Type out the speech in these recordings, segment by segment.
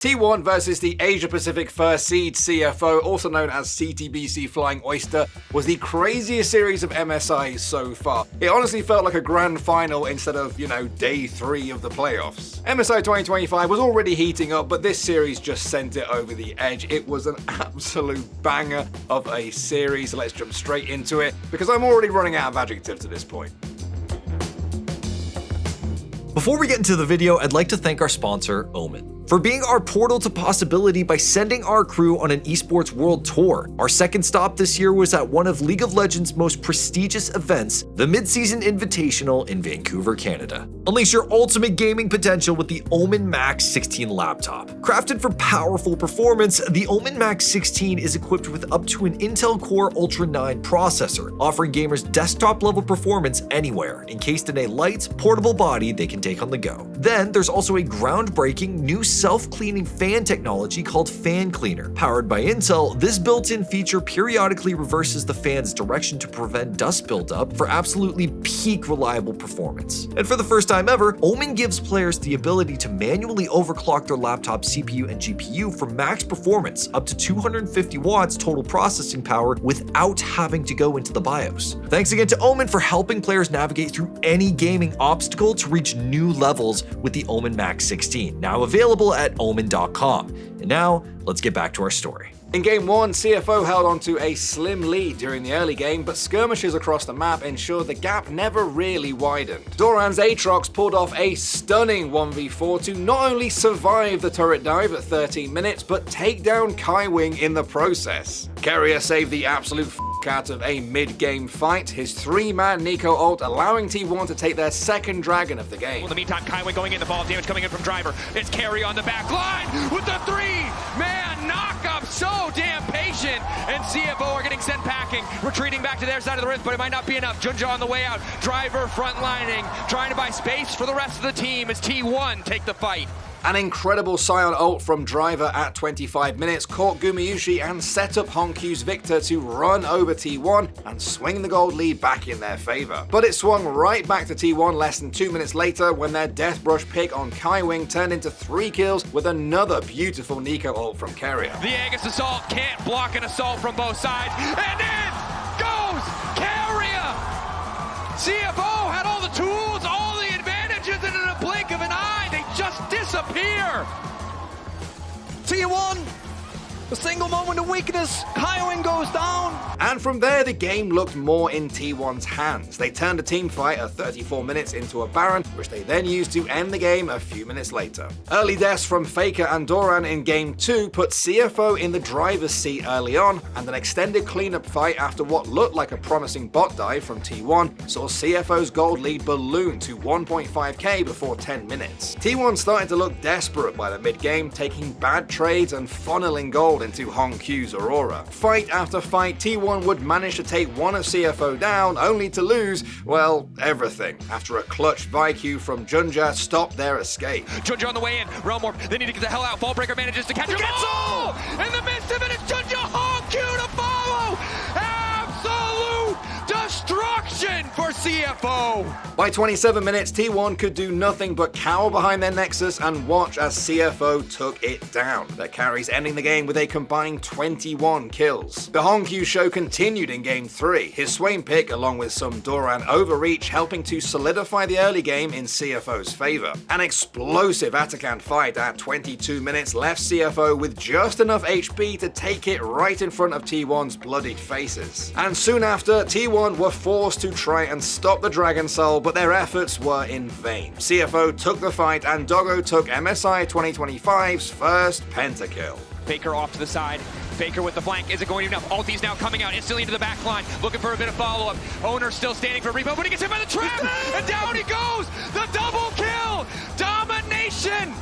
T1 versus the Asia Pacific first seed CFO, also known as CTBC Flying Oyster, was the craziest series of MSIs so far. It honestly felt like a grand final instead of, day 3 of the playoffs. MSI 2025 was already heating up, but this series just sent it over the edge. It was an absolute banger of a series. Let's jump straight into it, because I'm already running out of adjectives at this point. Before we get into the video, I'd like to thank our sponsor, Omen, for being our portal to possibility by sending our crew on an esports world tour. Our second stop this year was at one of League of Legends' most prestigious events, the Mid-Season Invitational in Vancouver, Canada. Unleash your ultimate gaming potential with the Omen Max 16 laptop. Crafted for powerful performance, the Omen Max 16 is equipped with up to an Intel Core Ultra 9 processor, offering gamers desktop-level performance anywhere, encased in a light, portable body they can take on the go. Then there's also a groundbreaking new self-cleaning fan technology called Fan Cleaner. Powered by Intel, this built-in feature periodically reverses the fan's direction to prevent dust buildup for absolutely peak reliable performance. And for the first time ever, Omen gives players the ability to manually overclock their laptop CPU and GPU for max performance, up to 250 watts total processing power without having to go into the BIOS. Thanks again to Omen for helping players navigate through any gaming obstacle to reach new levels with the Omen Max 16, now available at omen.com. And now, let's get back to our story. In Game 1, CFO held onto a slim lead during the early game, but skirmishes across the map ensured the gap never really widened. Doran's Aatrox pulled off a stunning 1v4 to not only survive the turret dive at 13 minutes, but take down Kaiwing in the process. Keria saved the absolute out of a mid-game fight, his 3-man Nico ult allowing T1 to take their second dragon of the game. In the meantime, Kaiwing going in, the ball damage coming in from Driver. It's Carry on the back line with the 3-man knock-up. So damn patient, and CFO are getting sent packing, retreating back to their side of the rift, but it might not be enough. Junja on the way out, Driver frontlining, trying to buy space for the rest of the team as T1 take the fight. An incredible Scion ult from Driver at 25 minutes caught Gumayusi and set up Honkyu's Victor to run over T1 and swing the gold lead back in their favor. But it swung right back to T1 less than 2 minutes later when their Deathbrush pick on Kaiwing turned into 3 kills with another beautiful Nico ult from Keria. The Aegis Assault can't block an assault from both sides, and in goes Keria! CFO had all the tools, all the advantages, and in a blink of an eye, they just disappear. T1, a single moment of weakness, Kaiwing goes down. And from there, the game looked more in T1's hands. They turned a team fight at 34 minutes into a Baron, which they then used to end the game a few minutes later. Early deaths from Faker and Doran in Game 2 put CFO in the driver's seat early on, and an extended cleanup fight after what looked like a promising bot dive from T1 saw CFO's gold lead balloon to 1.5k before 10 minutes. T1 started to look desperate by the mid-game, taking bad trades and funneling gold into Honkyu's Aurora. Fight after fight, T1 would manage to take one of CFO down, only to lose, well, everything, after a clutch Vaiku from Junja stopped their escape. Junja on the way in, Realmorph, they need to get the hell out, Fallbreaker manages to catch him. Oh! In the midst of it, it's Junja Honku to follow! Absolute destruction for CFO! By 27 minutes, T1 could do nothing but cower behind their Nexus and watch as CFO took it down. Their carries ending the game with a combined 21 kills. The Honku show continued in Game 3, his Swain pick along with some Doran overreach helping to solidify the early game in CFO's favor. An explosive Atakan fight at 22 minutes left CFO with just enough HP to take it right in front of T1's bloodied faces. And soon after, T1 were forced to try and stop the Dragon Soul, but their efforts were in vain. CFO took the fight and Doggo took MSI 2025's first pentakill. Faker off to the side. Faker with the flank. Is it going enough? Ulti's now coming out instantly into the back line, looking for a bit of follow-up. Owner still standing for repo, but he gets hit by the trap, and down he goes! The double kill! Domination!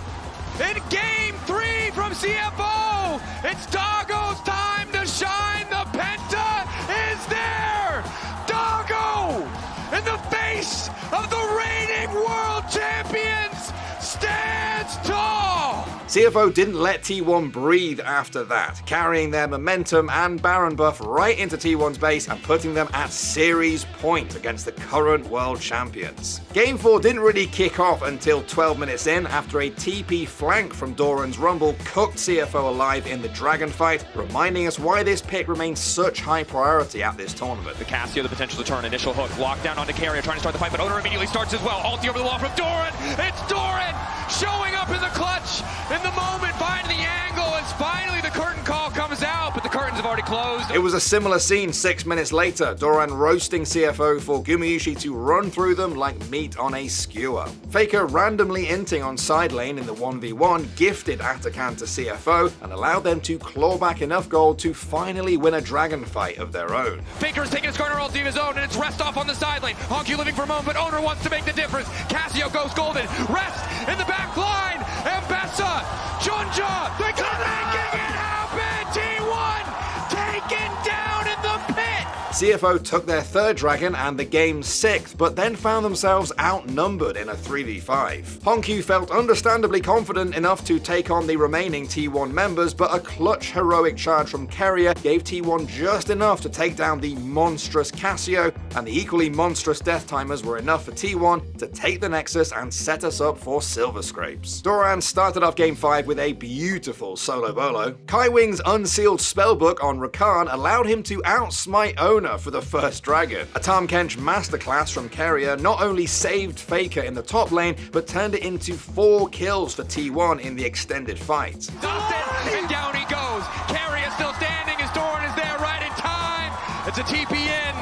In Game 3 from CFO! It's Doggo's time to shine! The Penta is there! Doggo! In the face of the reigning world champions stands tall! CFO didn't let T1 breathe after that, carrying their momentum and Baron buff right into T1's base and putting them at series point against the current world champions. Game 4 didn't really kick off until 12 minutes in after a TP flank from Doran's Rumble cooked CFO alive in the Dragon fight, reminding us why this pick remains such high priority at this tournament. The Cassio, the potential to turn, initial hook, locked down onto Carrier, trying to start the fight, but Owner immediately starts as well. Ulti over the wall from Doran. It's Doran showing up in the clutch in the moment, finding the angle, as finally the curtain call comes out, but the curtains have already closed. It was a similar scene 6 minutes later, Doran roasting CFO for Gumayusi to run through them like meat on a skewer. Faker randomly inting on side lane in the 1v1 gifted Atakan to CFO and allowed them to claw back enough gold to finally win a dragon fight of their own. Faker is taking his corner ulti of his own, and it's rest off on the side lane. Honky living for a moment, but Owner wants to make the difference. Cassio goes golden. Rest in the back line. Mbessa, Junja, they're making it happen. T1 taken down in the pit. CFO took their third dragon and the game's sixth, but then found themselves outnumbered in a 3v5. Honku felt understandably confident enough to take on the remaining T1 members, but a clutch heroic charge from Carrier gave T1 just enough to take down the monstrous Cassio, and the equally monstrous death timers were enough for T1 to take the Nexus and set us up for silver scrapes. Doran started off game 5 with a beautiful solo bolo. Kaiwing's unsealed spellbook on Rakan allowed him to outsmite Owner for the first dragon. A Tahm Kench masterclass from Carrier not only saved Faker in the top lane, but turned it into 4 kills for T1 in the extended fight. Dustin, and down he goes. Carrier still standing as Doran is there right in time. It's a TP in,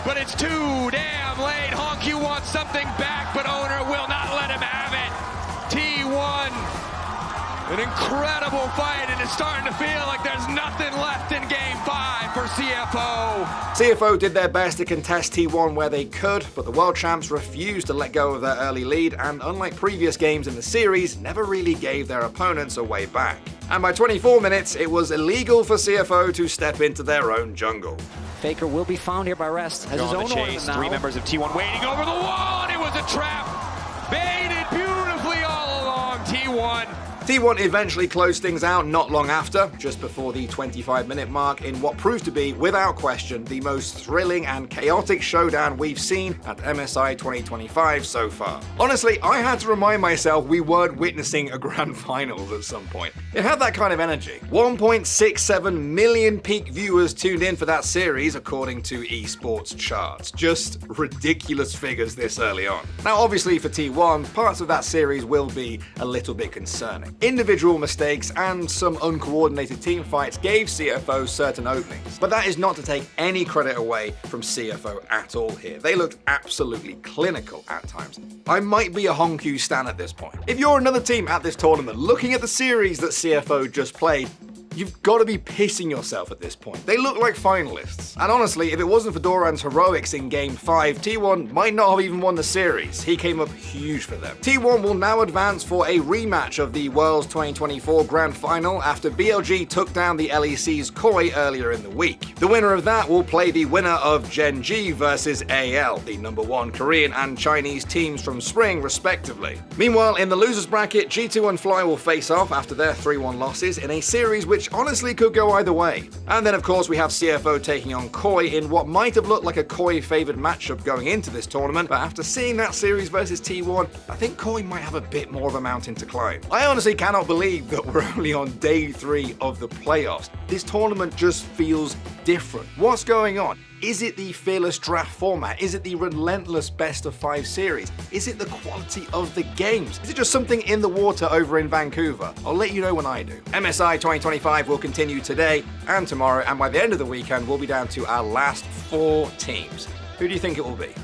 but it's too damn late. Honku wants something back, but Owner will not let him have it. T1, an incredible fight, and it's starting to feel like there's nothing left in game 5 for CFO. CFO did their best to contest T1 where they could, but the world champs refused to let go of their early lead, and unlike previous games in the series, never really gave their opponents a way back. And by 24 minutes, it was illegal for CFO to step into their own jungle. Faker will be found here by Rest. Has his own ornament now. 3 members of T1 waiting over the wall, and it was a trap. Baited beautifully all along, T1. T1 eventually closed things out not long after, just before the 25-minute mark, in what proved to be, without question, the most thrilling and chaotic showdown we've seen at MSI 2025 so far. Honestly, I had to remind myself we weren't witnessing a grand finals at some point. It had that kind of energy. 1.67 million peak viewers tuned in for that series, according to esports charts. Just ridiculous figures this early on. Now, obviously for T1, parts of that series will be a little bit concerning. Individual mistakes and some uncoordinated team fights gave CFO certain openings, but that is not to take any credit away from CFO at all here. They looked absolutely clinical at times. I might be a Honku stan at this point. If you're another team at this tournament looking at the series that CFO just played, you've got to be pissing yourself at this point. They look like finalists. And honestly, if it wasn't for Doran's heroics in Game 5, T1 might not have even won the series. He came up huge for them. T1 will now advance for a rematch of the Worlds 2024 Grand Final after BLG took down the LEC's Koi earlier in the week. The winner of that will play the winner of Gen.g versus AL, the #1 Korean and Chinese teams from Spring, respectively. Meanwhile, in the losers bracket, G2 and Fly will face off after their 3-1 losses in a series which honestly could go either way. And then of course we have CFO taking on Koi in what might have looked like a Koi favoured matchup going into this tournament, but after seeing that series versus T1, I think Koi might have a bit more of a mountain to climb. I honestly cannot believe that we're only on day 3 of the playoffs. This tournament just feels different. What's going on? Is it the fearless draft format? Is it the relentless best of 5 series? Is it the quality of the games? Is it just something in the water over in Vancouver? I'll let you know when I do. MSI 2025 will continue today and tomorrow, and by the end of the weekend, we'll be down to our last 4 teams. Who do you think it will be?